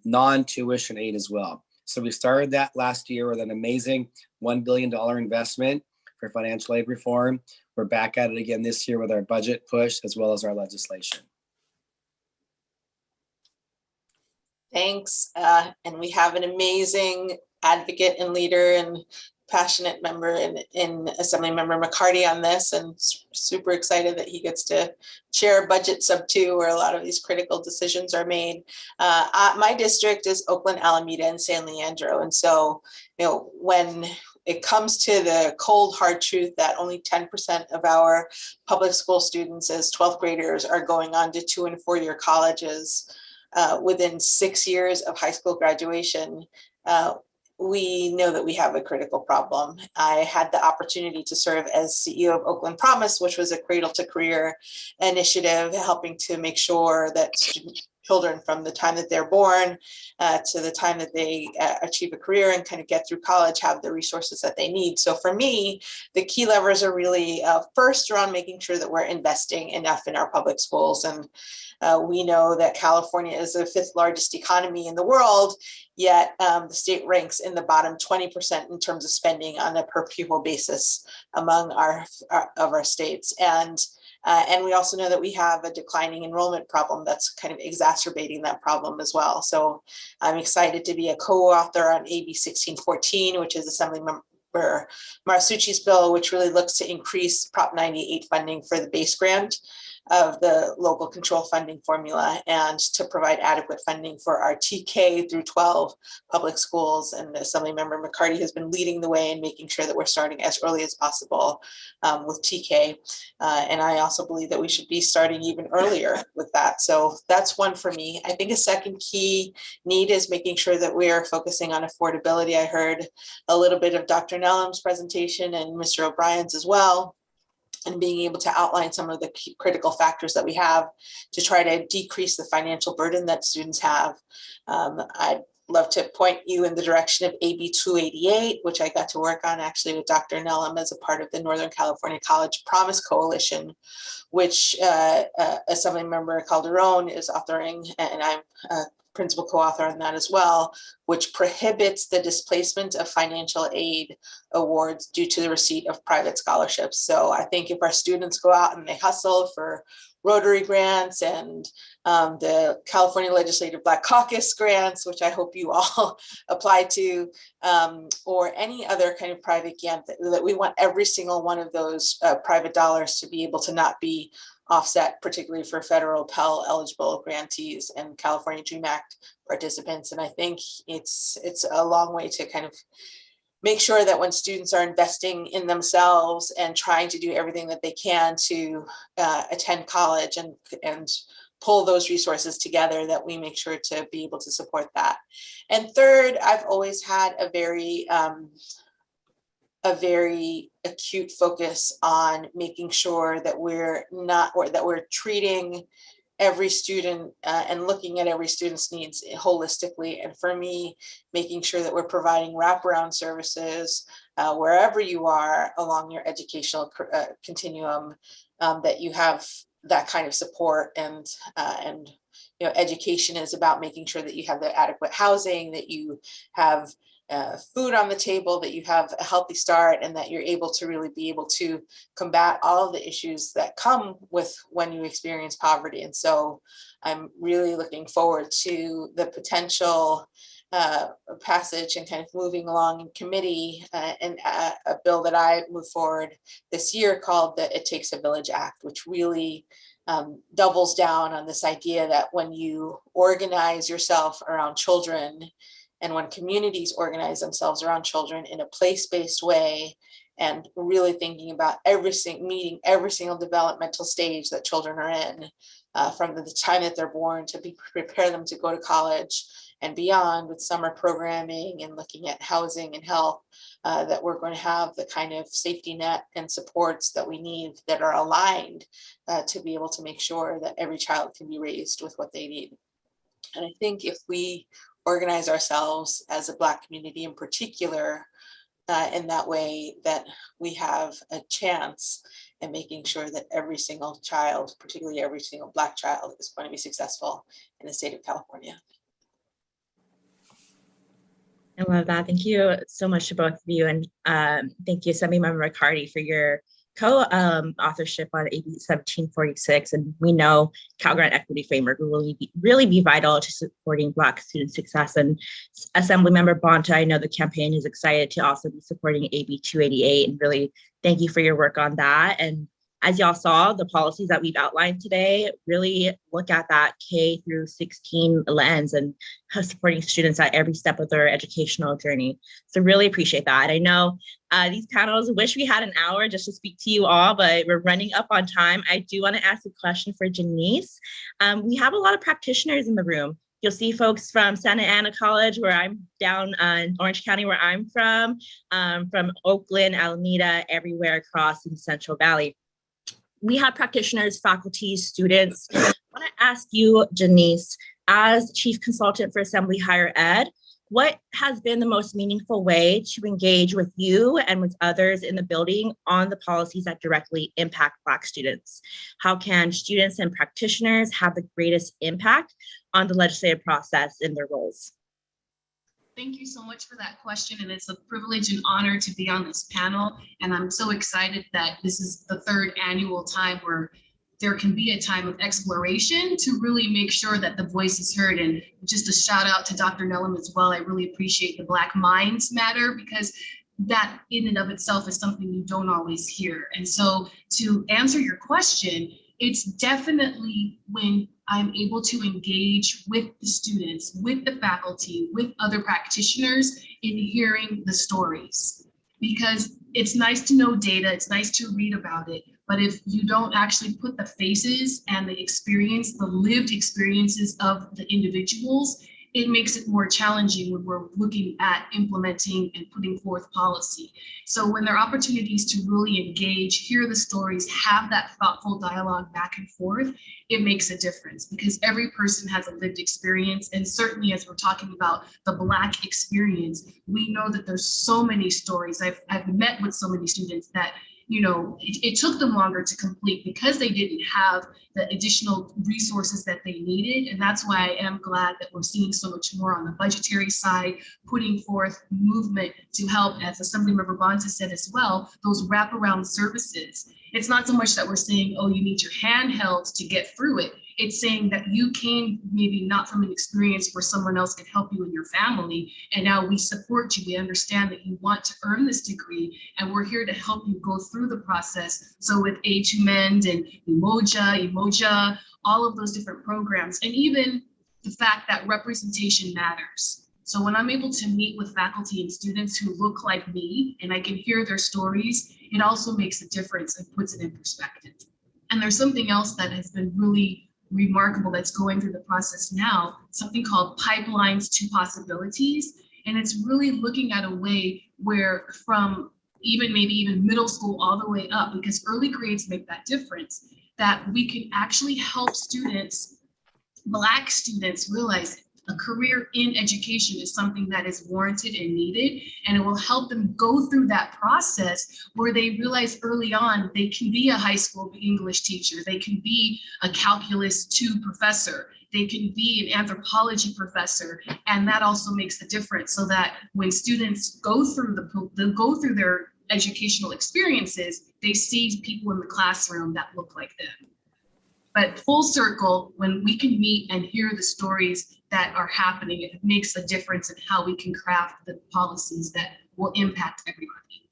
non-tuition aid as well. So we started that last year with an amazing $1 billion investment for financial aid reform. We're back at it again this year with our budget push as well as our legislation. Thanks. And we have an amazing advocate and leader and passionate member in Assemblymember Mccarty on this, and super excited that he gets to chair budget sub 2 where a lot of these critical decisions are made. My district is Oakland, Alameda, and San Leandro. And so, when it comes to the cold, hard truth that only 10% of our public school students as 12th graders are going on to 2- and 4-year colleges within 6 years of high school graduation, we know that we have a critical problem. I had the opportunity to serve as CEO of Oakland Promise, which was a cradle to career initiative, helping to make sure that children from the time that they're born to the time that they achieve a career and kind of get through college have the resources that they need. So for me, the key levers are really first around making sure that we're investing enough in our public schools. And we know that California is the 5th largest economy in the world, yet the state ranks in the bottom 20% in terms of spending on a per pupil basis among our states. And we also know that we have a declining enrollment problem that's kind of exacerbating that problem as well. So I'm excited to be a co-author on AB 1614, which is Assemblymember Marsucci's bill, which really looks to increase Prop 98 funding for the base grant of the local control funding formula and to provide adequate funding for our TK through 12 public schools. And Assemblymember Mccarty has been leading the way in making sure that we're starting as early as possible with TK. And I also believe that we should be starting even earlier with that. So that's one for me. I think a second key need is making sure that we are focusing on affordability. I heard a little bit of Dr. Nellam's presentation and Mr. O'Brien's as well, and being able to outline some of the key critical factors that we have to try to decrease the financial burden that students have. I'd love to point you in the direction of AB 288, which I got to work on actually with Dr. Nellam as a part of the Northern California College Promise Coalition, which Assemblymember Calderon is authoring, and I'm principal co-author on that as well, which prohibits the displacement of financial aid awards due to the receipt of private scholarships. So I think if our students go out and they hustle for Rotary grants and the California Legislative Black Caucus grants, which I hope you all apply to, or any other kind of private grant, that we want every single one of those private dollars to be able to not be offset, particularly for federal Pell eligible grantees and California Dream Act participants. And I think it's a long way to kind of make sure that when students are investing in themselves and trying to do everything that they can to attend college and pull those resources together, that we make sure to be able to support that. And third, I've always had a very acute focus on making sure that we're treating every student and looking at every student's needs holistically. And for me, making sure that we're providing wraparound services wherever you are along your educational continuum, that you have that kind of support. And education is about making sure that you have the adequate housing, that you have food on the table, that you have a healthy start, and that you're able to really be able to combat all of the issues that come with when you experience poverty. And so I'm really looking forward to the potential passage and kind of moving along in committee and a bill that I move forward this year called the It Takes a Village Act, which really doubles down on this idea that when you organize yourself around children, and when communities organize themselves around children in a place-based way, and really thinking about meeting every single developmental stage that children are in, from the time that they're born to prepare them to go to college and beyond with summer programming and looking at housing and health, that we're going to have the kind of safety net and supports that we need that are aligned to be able to make sure that every child can be raised with what they need. And I think if we organize ourselves as a Black community in particular, in that way, that we have a chance in making sure that every single child, particularly every single Black child, is going to be successful in the state of California. I love that. Thank you so much to both of you. And thank you, Assemblymember Mccarty, for your co-authorship on AB 1746. And we know Cal Grant Equity Framework will really be vital to supporting Black student success. And Assemblymember Bonta, I know the campaign is excited to also be supporting AB 288. And really thank you for your work on that. And as y'all saw, the policies that we've outlined today really look at that K through 16 lens and supporting students at every step of their educational journey. So really appreciate that. I know these panels wish we had an hour just to speak to you all, but we're running up on time. I do want to ask a question for Denise. We have a lot of practitioners in the room. You'll see folks from Santa Ana College, where I'm down in Orange County, where I'm from Oakland, Alameda, everywhere across in Central Valley. We have practitioners, faculty, students. I want to ask you, Denise, as Chief Consultant for Assembly Higher Ed, what has been the most meaningful way to engage with you and with others in the building on the policies that directly impact Black students? How can students and practitioners have the greatest impact on the legislative process in their roles? Thank you so much for that question. And it's a privilege and honor to be on this panel. And I'm so excited that this is the third annual time where there can be a time of exploration to really make sure that the voice is heard. And just a shout out to Dr. Nellam as well. I really appreciate the Black Minds Matter, because that in and of itself is something you don't always hear. And so to answer your question, it's definitely when I'm able to engage with the students, with the faculty, with other practitioners in hearing the stories. Because it's nice to know data, it's nice to read about it, but if you don't actually put the faces and the experience, the lived experiences of the individuals, it makes it more challenging when we're looking at implementing and putting forth policy. So when there are opportunities to really engage, hear the stories, have that thoughtful dialogue back and forth, it makes a difference, because every person has a lived experience. And certainly as we're talking about the Black experience, we know that there's so many stories. I've met with so many students that, you know, it took them longer to complete because they didn't have the additional resources that they needed. And that's why I am glad that we're seeing so much more on the budgetary side, putting forth movement to help, as Assemblymember Bonta said as well, those wraparound services. It's not so much that we're saying, oh, you need your handhelds to get through it. It's saying that you came maybe not from an experience where someone else could help you and your family, and now we support you. We understand that you want to earn this degree, and we're here to help you go through the process. So with A2Mend and Emoja, all of those different programs, and even the fact that representation matters. So when I'm able to meet with faculty and students who look like me, and I can hear their stories, it also makes a difference and puts it in perspective. And there's something else that has been really remarkable that's going through the process now, something called Pipelines to Possibilities. And it's really looking at a way where from maybe even middle school all the way up, because early grades make that difference, that we can actually help students, Black students, realize a career in education is something that is warranted and needed, and it will help them go through that process where they realize early on they can be a high school English teacher, they can be a calculus 2 professor, they can be an anthropology professor, and that also makes a difference. So that when students go through their educational experiences, they see people in the classroom that look like them. But full circle, when we can meet and hear the stories that are happening, it makes a difference in how we can craft the policies that will impact everybody.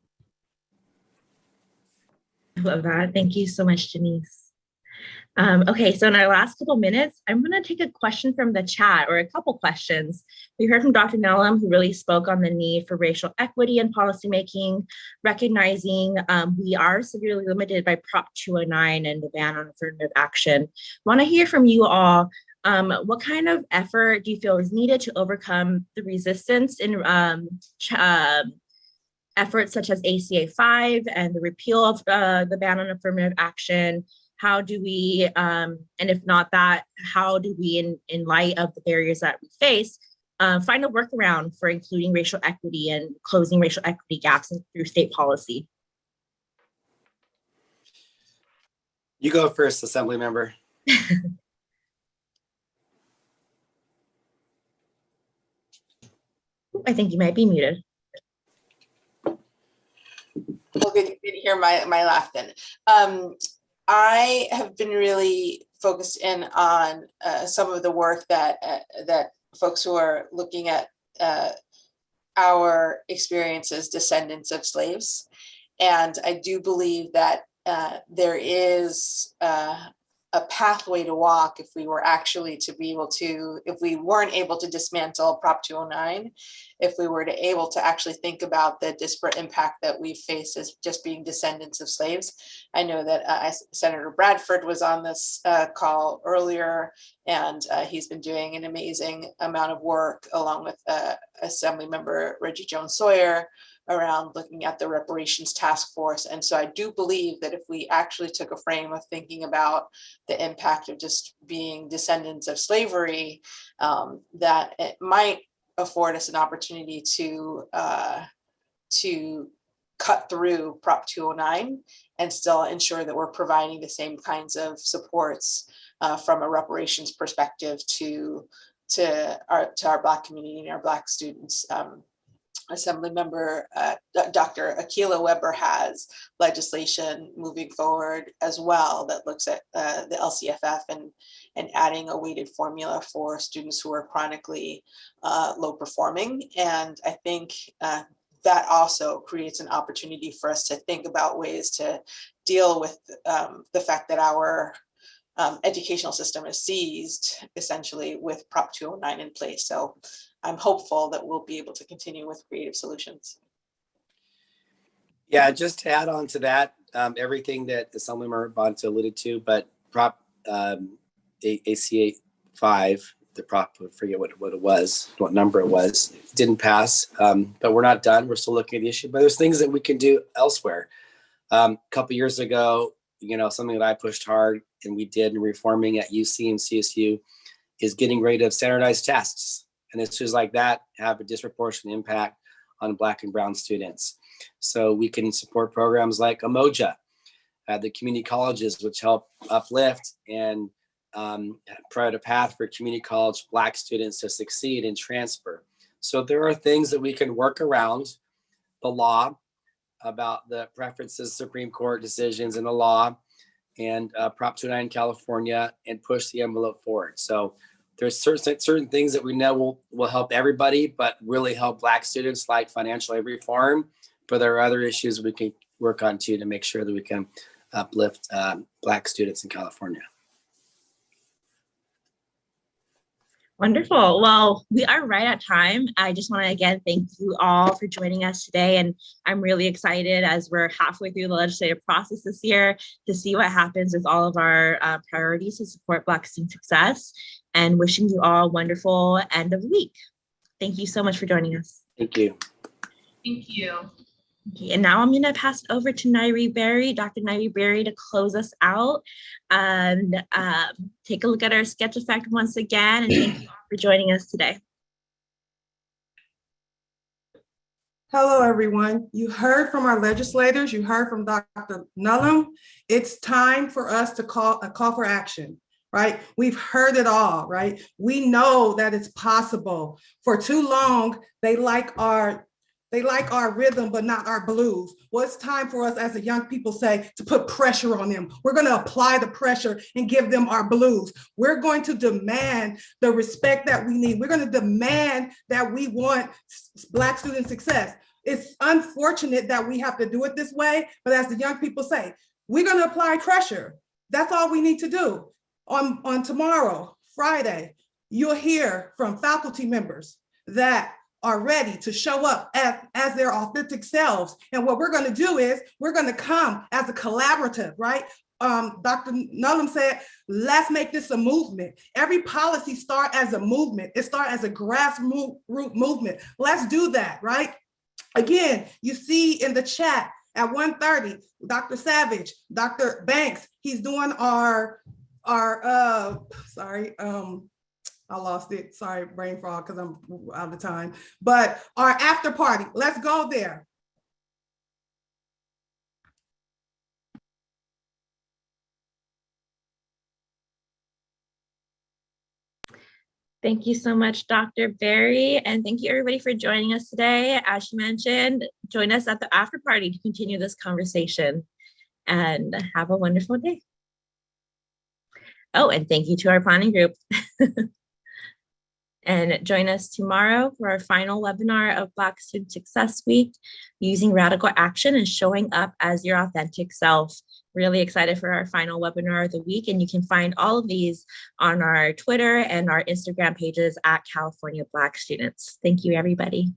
I love that. Thank you so much, Denise. Okay, so in our last couple minutes, I'm going to take a question from the chat, or a couple questions. We heard from Dr. Nellum, who really spoke on the need for racial equity in policymaking, recognizing we are severely limited by Prop 209 and the ban on affirmative action. I want to hear from you all. What kind of effort do you feel is needed to overcome the resistance in efforts such as ACA 5 and the repeal of the ban on affirmative action? How do we, and if not that, how do we, in light of the barriers that we face, find a workaround for including racial equity and closing racial equity gaps through state policy? You go first, Assembly Member. I think you might be muted. Well, good to hear my laugh then. I have been really focused in on some of the work that folks who are looking at our experience as descendants of slaves. And I do believe that there is a pathway to walk if we were actually to be able to, if we weren't able to dismantle Prop 209, if we were to able to actually think about the disparate impact that we face as just being descendants of slaves. I know that Senator Bradford was on this call earlier, and he's been doing an amazing amount of work along with Assembly Member Reggie Jones-Sawyer around looking at the reparations task force. And so I do believe that if we actually took a frame of thinking about the impact of just being descendants of slavery, that it might afford us an opportunity to cut through Prop 209 and still ensure that we're providing the same kinds of supports from a reparations perspective to our Black community and our Black students. Assembly Member Dr. Akilah Weber has legislation moving forward as well that looks at the LCFF and adding a weighted formula for students who are chronically low performing. And I think that also creates an opportunity for us to think about ways to deal with the fact that our educational system is seized essentially with Prop 209 in place. So I'm hopeful that we'll be able to continue with creative solutions. Yeah, just to add on to that, everything that Assemblymember Bonta alluded to, but Prop ACA 5, the prop, I forget what it was, what number it was, didn't pass, but we're not done. We're still looking at the issue, but there's things that we can do elsewhere. A couple years ago, something that I pushed hard and we did in reforming at UC and CSU is getting rid of standardized tests. And issues like that have a disproportionate impact on Black and Brown students. So we can support programs like Umoja at the community colleges, which help uplift and provide a path for community college Black students to succeed and transfer. So there are things that we can work around the law about the preferences, Supreme Court decisions in the law, and Prop 209 in California, and push the envelope forward. So there's certain things that we know will help everybody, but really help Black students, like financial aid reform. But there are other issues we can work on too to make sure that we can uplift Black students in California. Wonderful. Well, we are right at time. I just want to again thank you all for joining us today. And I'm really excited as we're halfway through the legislative process this year to see what happens with all of our priorities to support Black student success, and wishing you all a wonderful end of the week. Thank you so much for joining us. Thank you. Thank you. Okay, and now I'm going to pass it over to Nairi Berry, Dr. Nairi Berry, to close us out and take a look at our sketch effect once again. And thank you all for joining us today. Hello, everyone. You heard from our legislators. You heard from Dr. Nellum. It's time for us to call for action, right? We've heard it all, right? We know that it's possible. For too long, they like our rhythm, but not our blues. Well, it's time for us as a young people say to put pressure on them. We're going to apply the pressure and give them our blues. We're going to demand the respect that we need. We're going to demand that we want Black student success. It's unfortunate that we have to do it this way, but as the young people say, we're going to apply pressure. That's all we need to do. On tomorrow, Friday, you'll hear from faculty members that are ready to show up as their authentic selves. And what we're going to do is we're going to come as a collaborative, right? Dr. Nullum said, let's make this a movement. Every policy start as a movement. It start as a grassroots movement. Let's do that, right? Again, you see in the chat at 1:30, Dr. Savage, Dr. Banks, he's doing our I lost it. Sorry, brain fog, because I'm out of time. But our after party, let's go there. Thank you so much, Dr. Berry, and thank you everybody for joining us today. As she mentioned, join us at the after party to continue this conversation, and have a wonderful day. Oh, and thank you to our planning group. And join us tomorrow for our final webinar of Black Student Success Week, using radical action and showing up as your authentic self. Really excited for our final webinar of the week, and you can find all of these on our Twitter and our Instagram pages at California Black Students. Thank you, everybody.